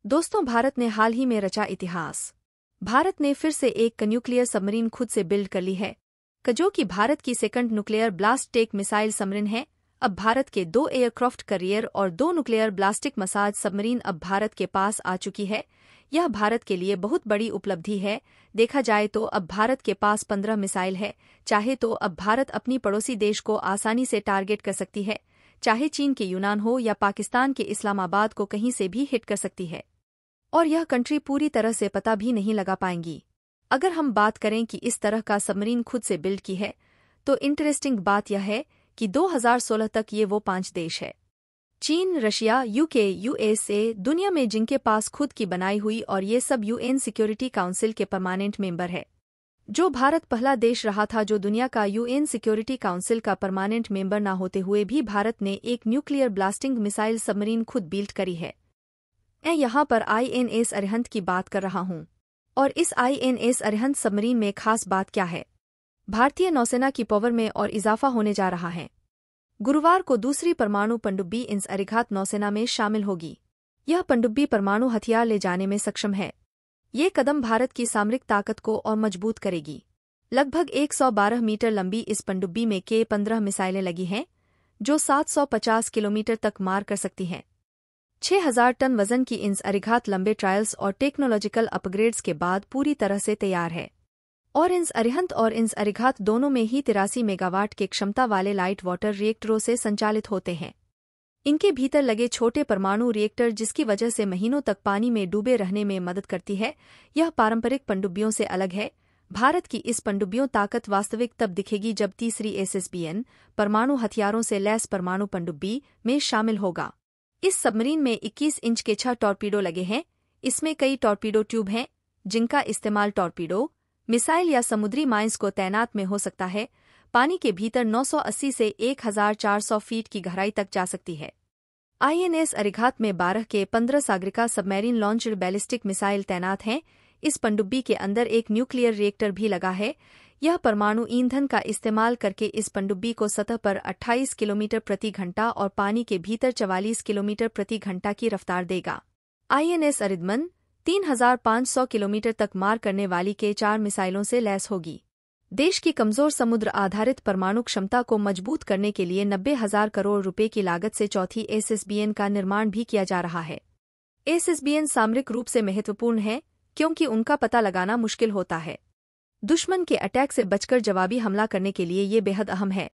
दोस्तों, भारत ने हाल ही में रचा इतिहास। भारत ने फिर से एक न्यूक्लियर सबमरीन खुद से बिल्ड कर ली है, जो कि भारत की सेकंड न्यूक्लियर ब्लास्टिक मिसाइल सबमरीन है। अब भारत के 2 एयरक्राफ्ट कैरियर और 2 न्यूक्लियर ब्लास्टिक मसाज सबमरीन अब भारत के पास आ चुकी है। यह भारत के लिए बहुत बड़ी उपलब्धि है। देखा जाए तो अब भारत के पास 15 मिसाइल है। चाहे तो अब भारत अपनी पड़ोसी देश को आसानी से टारगेट कर सकती है, चाहे चीन के यूनान हो या पाकिस्तान के इस्लामाबाद को कहीं से भी हिट कर सकती है। और यह कंट्री पूरी तरह से पता भी नहीं लगा पाएंगी। अगर हम बात करें कि इस तरह का सबमरीन खुद से बिल्ड की है, तो इंटरेस्टिंग बात यह है कि 2016 तक ये वो 5 देश है: चीन, रशिया, यूके, यूएसए, दुनिया में जिनके पास खुद की बनाई हुई, और ये सब यूएन सिक्योरिटी काउंसिल के परमानेंट मेंबर है। जो भारत पहला देश रहा था जो दुनिया का यूएन सिक्योरिटी काउंसिल का परमानेंट मेंबर ना होते हुए भी भारत ने एक न्यूक्लियर ब्लास्टिंग मिसाइल सबमरीन खुद बिल्ड करी है। मैं यहाँ पर आईएनएस अरिहंत की बात कर रहा हूँ। और इस आईएनएस अरिहंत सबमरीन में खास बात क्या है? भारतीय नौसेना की पावर में और इजाफा होने जा रहा है। गुरुवार को दूसरी परमाणु पनडुब्बी इंस अरिहंत नौसेना में शामिल होगी। यह पनडुब्बी परमाणु हथियार ले जाने में सक्षम है। ये कदम भारत की सामरिक ताकत को और मजबूत करेगी। लगभग 112 मीटर लंबी इस पनडुब्बी में के 15 मिसाइलें लगी हैं, जो 750 किलोमीटर तक मार कर सकती हैं। 6000 टन वजन की इंस अरिहंत लंबे ट्रायल्स और टेक्नोलॉजिकल अपग्रेड्स के बाद पूरी तरह से तैयार है। और इंस अरिहंत दोनों में ही 83 मेगावाट के क्षमता वाले लाइट वाटर रिएक्टरों से संचालित होते हैं। इनके भीतर लगे छोटे परमाणु रिएक्टर, जिसकी वजह से महीनों तक पानी में डूबे रहने में मदद करती है। यह पारंपरिक पनडुब्बियों से अलग है। भारत की इस पनडुब्बियों ताकत वास्तविक तब दिखेगी जब तीसरी एसएसबीएन परमाणु हथियारों से लैस परमाणु पनडुब्बी में शामिल होगा। इस सबमरीन में 21 इंच के 6 टॉर्पीडो लगे हैं। इसमें कई टॉर्पीडो ट्यूब हैं, जिनका इस्तेमाल टॉर्पीडो, मिसाइल या समुद्री माइंस को तैनात में हो सकता है। पानी के भीतर 980 से 1400 फीट की गहराई तक जा सकती है। आईएनएस अरिहंत में 12 के 15 Sagarika submarine launched ballistic missile तैनात हैं। इस पनडुब्बी के अंदर एक न्यूक्लियर रिएक्टर भी लगा है। यह परमाणु ईंधन का इस्तेमाल करके इस पनडुब्बी को सतह पर 28 किलोमीटर प्रति घंटा और पानी के भीतर 44 किलोमीटर प्रति घंटा की रफ्तार देगा। आईएनएस अरिहंत 3500 किलोमीटर तक मार करने वाली के 4 मिसाइलों से लैस होगी। देश की कमजोर समुद्र आधारित परमाणु क्षमता को मजबूत करने के लिए 90,000 करोड़ रुपए की लागत से चौथी एसएसबीएन का निर्माण भी किया जा रहा है। एसएसबीएन सामरिक रूप से महत्वपूर्ण है, क्योंकि उनका पता लगाना मुश्किल होता है। दुश्मन के अटैक से बचकर जवाबी हमला करने के लिए ये बेहद अहम है।